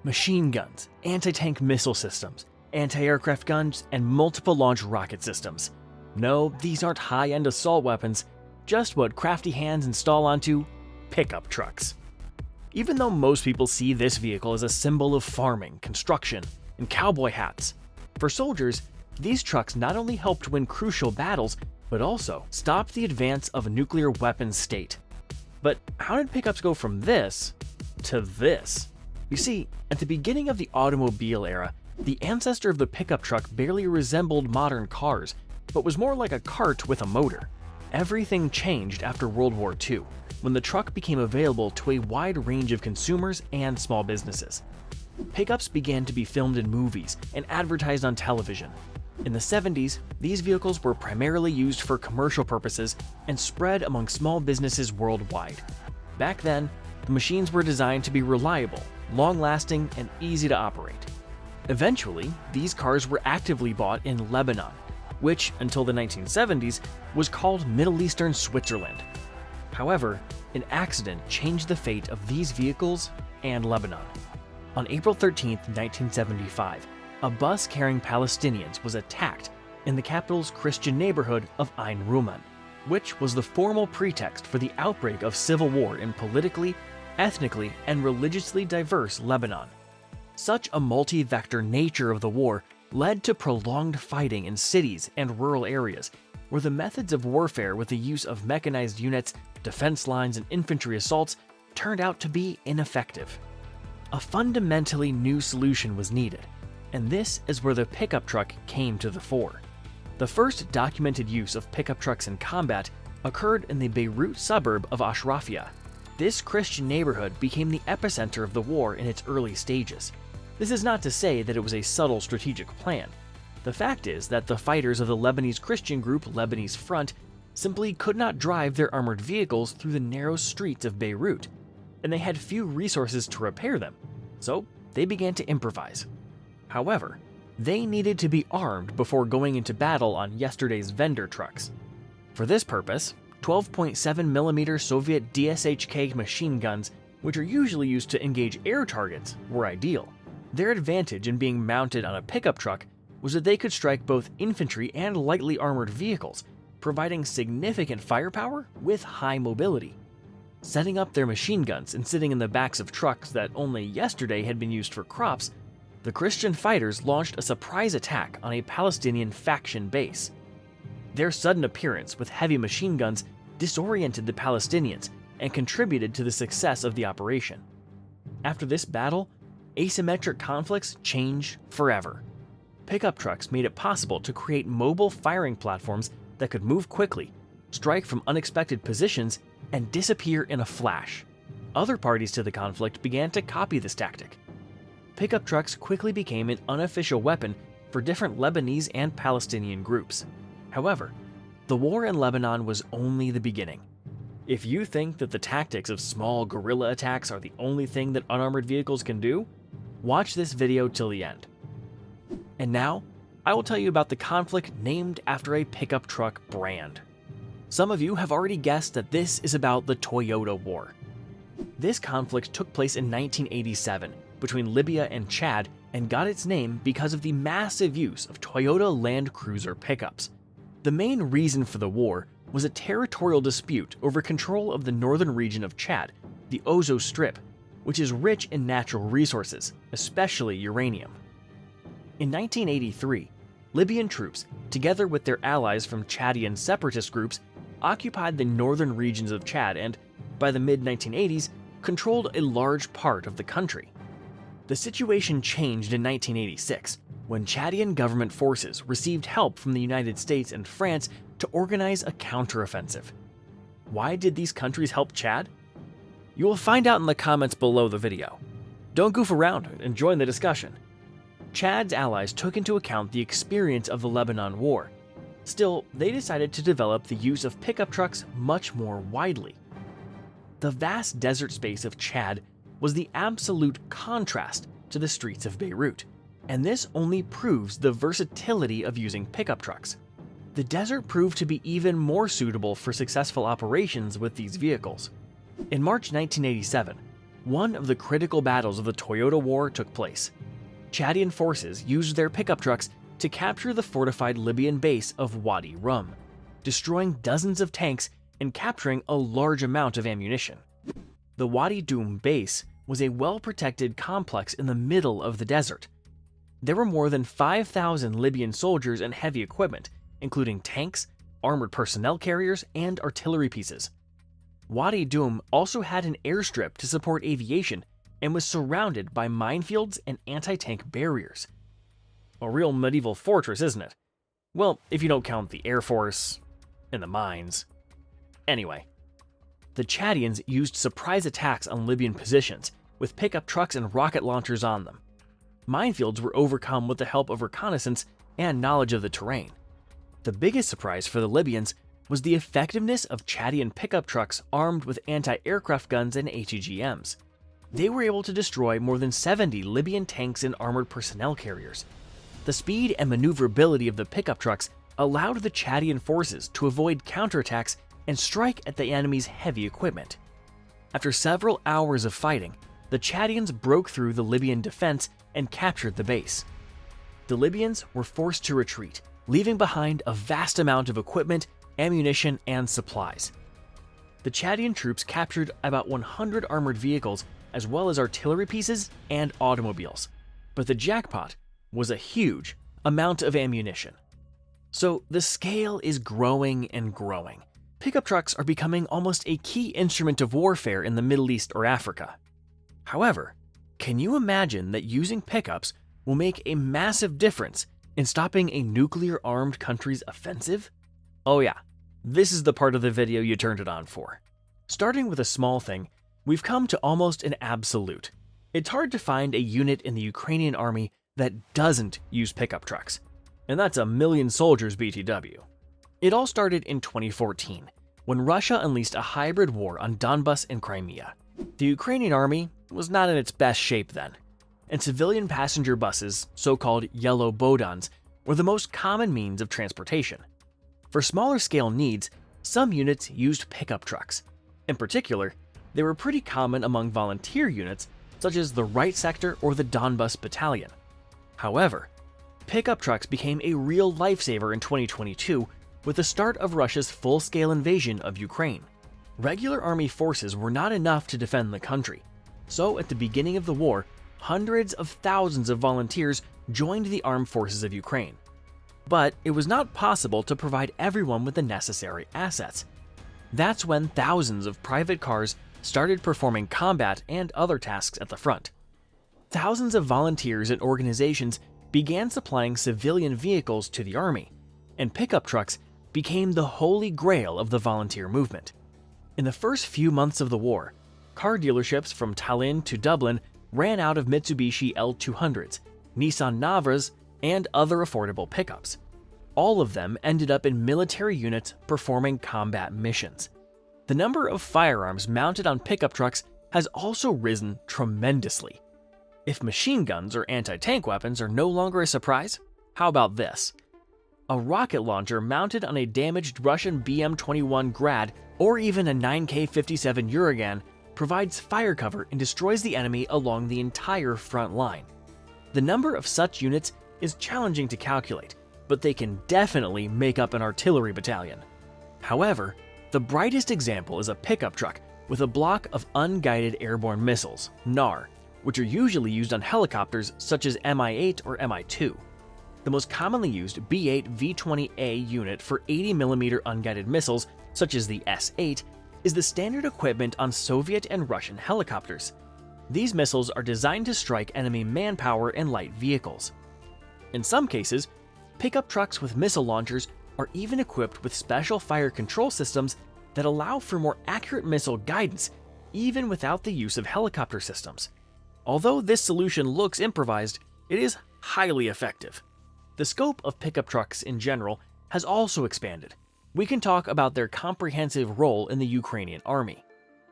machine guns, anti-tank missile systems, anti-aircraft guns, and multiple launch rocket systems. No, these aren't high-end assault weapons, just what crafty hands install onto pickup trucks. Even though most people see this vehicle as a symbol of farming, construction, and cowboy hats, for soldiers, these trucks not only helped win crucial battles, but also stopped the advance of a nuclear weapons state. But how did pickups go from this to this? You see, at the beginning of the automobile era, the ancestor of the pickup truck barely resembled modern cars, but was more like a cart with a motor. Everything changed after World War II, when the truck became available to a wide range of consumers and small businesses. Pickups began to be filmed in movies and advertised on television. In the 70s, these vehicles were primarily used for commercial purposes and spread among small businesses worldwide. Back then, the machines were designed to be reliable, long-lasting, and easy to operate. Eventually, these cars were actively bought in Lebanon, which, until the 1970s, was called Middle Eastern Switzerland. However, an accident changed the fate of these vehicles and Lebanon. On April 13, 1975, a bus carrying Palestinians was attacked in the capital's Christian neighborhood of Ain Ruman, which was the formal pretext for the outbreak of civil war in politically, ethnically, and religiously diverse Lebanon. Such a multi-vector nature of the war led to prolonged fighting in cities and rural areas, where the methods of warfare with the use of mechanized units, defense lines, and infantry assaults turned out to be ineffective. A fundamentally new solution was needed, and this is where the pickup truck came to the fore. The first documented use of pickup trucks in combat occurred in the Beirut suburb of Ashrafia. This Christian neighborhood became the epicenter of the war in its early stages. This is not to say that it was a subtle strategic plan. The fact is that the fighters of the Lebanese Christian group Lebanese Front simply could not drive their armored vehicles through the narrow streets of Beirut, and they had few resources to repair them, so they began to improvise. However, they needed to be armed before going into battle on yesterday's vendor trucks. For this purpose, 12.7mm Soviet DSHK machine guns, which are usually used to engage air targets, were ideal. Their advantage in being mounted on a pickup truck was that they could strike both infantry and lightly armored vehicles, providing significant firepower with high mobility. Setting up their machine guns and sitting in the backs of trucks that only yesterday had been used for crops, the Christian fighters launched a surprise attack on a Palestinian faction base. Their sudden appearance with heavy machine guns disoriented the Palestinians and contributed to the success of the operation. After this battle, asymmetric conflicts changed forever. Pickup trucks made it possible to create mobile firing platforms that could move quickly, strike from unexpected positions, and disappear in a flash. Other parties to the conflict began to copy this tactic. Pickup trucks quickly became an unofficial weapon for different Lebanese and Palestinian groups. However, the war in Lebanon was only the beginning. If you think that the tactics of small guerrilla attacks are the only thing that unarmored vehicles can do, watch this video till the end. And now, I will tell you about the conflict named after a pickup truck brand. Some of you have already guessed that this is about the Toyota War. This conflict took place in 1987 between Libya and Chad and got its name because of the massive use of Toyota Land Cruiser pickups. The main reason for the war was a territorial dispute over control of the northern region of Chad, the Ozo Strip, which is rich in natural resources, especially uranium. In 1983, Libyan troops, together with their allies from Chadian separatist groups, occupied the northern regions of Chad and, by the mid-1980s, controlled a large part of the country. The situation changed in 1986, when Chadian government forces received help from the United States and France to organize a counteroffensive. Why did these countries help Chad? You will find out in the comments below the video. Don't goof around and join the discussion. Chad's allies took into account the experience of the Lebanon War. Still, they decided to develop the use of pickup trucks much more widely. The vast desert space of Chad was the absolute contrast to the streets of Beirut, and this only proves the versatility of using pickup trucks. The desert proved to be even more suitable for successful operations with these vehicles. In March 1987, one of the critical battles of the Toyota War took place. Chadian forces used their pickup trucks to capture the fortified Libyan base of Wadi Rum, destroying dozens of tanks and capturing a large amount of ammunition. The Wadi Dum base was a well-protected complex in the middle of the desert. There were more than 5,000 Libyan soldiers and heavy equipment, including tanks, armored personnel carriers, and artillery pieces. Wadi Dum also had an airstrip to support aviation and was surrounded by minefields and anti-tank barriers. A real medieval fortress, isn't it? Well, if you don't count the Air Force and the mines. Anyway, the Chadians used surprise attacks on Libyan positions, with pickup trucks and rocket launchers on them. Minefields were overcome with the help of reconnaissance and knowledge of the terrain. The biggest surprise for the Libyans was the effectiveness of Chadian pickup trucks armed with anti-aircraft guns and ATGMs. They were able to destroy more than 70 Libyan tanks and armored personnel carriers. The speed and maneuverability of the pickup trucks allowed the Chadian forces to avoid counterattacks and strike at the enemy's heavy equipment. After several hours of fighting, the Chadians broke through the Libyan defense and captured the base. The Libyans were forced to retreat, leaving behind a vast amount of equipment, ammunition, and supplies. The Chadian troops captured about 100 armored vehicles as well as artillery pieces and automobiles, but the jackpot was a huge amount of ammunition. So the scale is growing and growing. Pickup trucks are becoming almost a key instrument of warfare in the Middle East or Africa. However, can you imagine that using pickups will make a massive difference in stopping a nuclear-armed country's offensive? Oh yeah, this is the part of the video you turned it on for. Starting with a small thing, we've come to almost an absolute. It's hard to find a unit in the Ukrainian army that doesn't use pickup trucks, and that's a million soldiers BTW. It all started in 2014, when Russia unleashed a hybrid war on Donbas and Crimea. The Ukrainian army was not in its best shape then, and civilian passenger buses, so-called yellow bodans, were the most common means of transportation. For smaller scale needs, some units used pickup trucks. In particular, they were pretty common among volunteer units such as the Right Sector or the Donbas Battalion. However, pickup trucks became a real lifesaver in 2022 with the start of Russia's full-scale invasion of Ukraine. Regular army forces were not enough to defend the country, so at the beginning of the war, hundreds of thousands of volunteers joined the armed forces of Ukraine. But it was not possible to provide everyone with the necessary assets. That's when thousands of private cars started performing combat and other tasks at the front. Thousands of volunteers and organizations began supplying civilian vehicles to the army, and pickup trucks became the holy grail of the volunteer movement. In the first few months of the war, car dealerships from Tallinn to Dublin ran out of Mitsubishi L200s, Nissan Navras, and other affordable pickups. All of them ended up in military units performing combat missions. The number of firearms mounted on pickup trucks has also risen tremendously. If machine guns or anti-tank weapons are no longer a surprise, how about this? A rocket launcher mounted on a damaged Russian BM-21 Grad or even a 9K-57 Uragan provides fire cover and destroys the enemy along the entire front line. The number of such units is challenging to calculate, but they can definitely make up an artillery battalion. However, the brightest example is a pickup truck with a block of unguided airborne missiles, NAR, which are usually used on helicopters such as Mi-8 or Mi-2. The most commonly used B-8 V-20A unit for 80mm unguided missiles, such as the S-8, is the standard equipment on Soviet and Russian helicopters. These missiles are designed to strike enemy manpower and light vehicles. In some cases, pickup trucks with missile launchers are even equipped with special fire control systems that allow for more accurate missile guidance, even without the use of helicopter systems. Although this solution looks improvised, it is highly effective. The scope of pickup trucks in general has also expanded. We can talk about their comprehensive role in the Ukrainian army.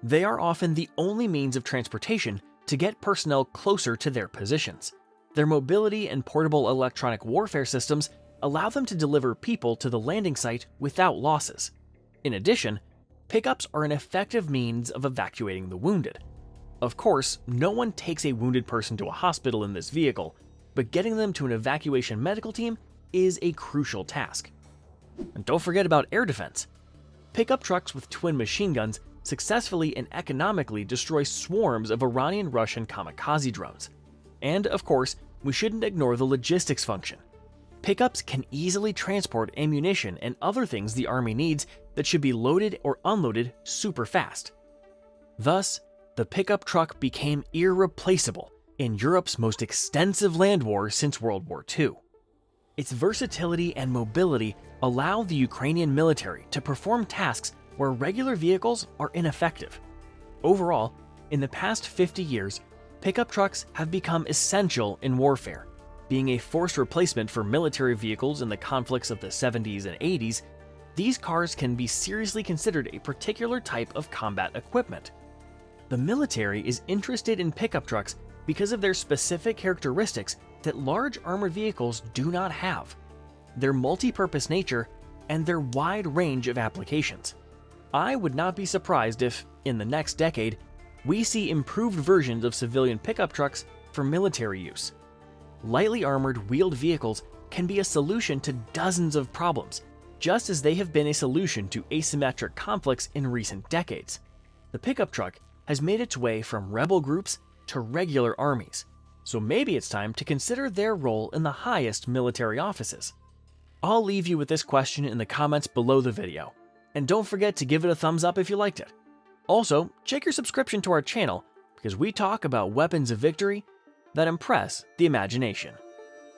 They are often the only means of transportation to get personnel closer to their positions. Their mobility and portable electronic warfare systems allow them to deliver people to the landing site without losses. In addition, pickups are an effective means of evacuating the wounded. Of course, no one takes a wounded person to a hospital in this vehicle, but getting them to an evacuation medical team is a crucial task. And don't forget about air defense. Pickup trucks with twin machine guns successfully and economically destroy swarms of Iranian-Russian kamikaze drones. And of course, we shouldn't ignore the logistics function. Pickups can easily transport ammunition and other things the Army needs that should be loaded or unloaded super fast. Thus, the pickup truck became irreplaceable in Europe's most extensive land war since World War II. Its versatility and mobility allow the Ukrainian military to perform tasks where regular vehicles are ineffective. Overall, in the past 50 years, pickup trucks have become essential in warfare. Being a forced replacement for military vehicles in the conflicts of the 70s and 80s, these cars can be seriously considered a particular type of combat equipment. The military is interested in pickup trucks because of their specific characteristics that large armored vehicles do not have, their multi-purpose nature, and their wide range of applications. I would not be surprised if, in the next decade, we see improved versions of civilian pickup trucks for military use. Lightly armored wheeled vehicles can be a solution to dozens of problems, just as they have been a solution to asymmetric conflicts in recent decades. The pickup truck has made its way from rebel groups to regular armies, so maybe it's time to consider their role in the highest military offices. I'll leave you with this question in the comments below the video, and don't forget to give it a thumbs up if you liked it. Also, check your subscription to our channel because we talk about weapons of victory that impress the imagination.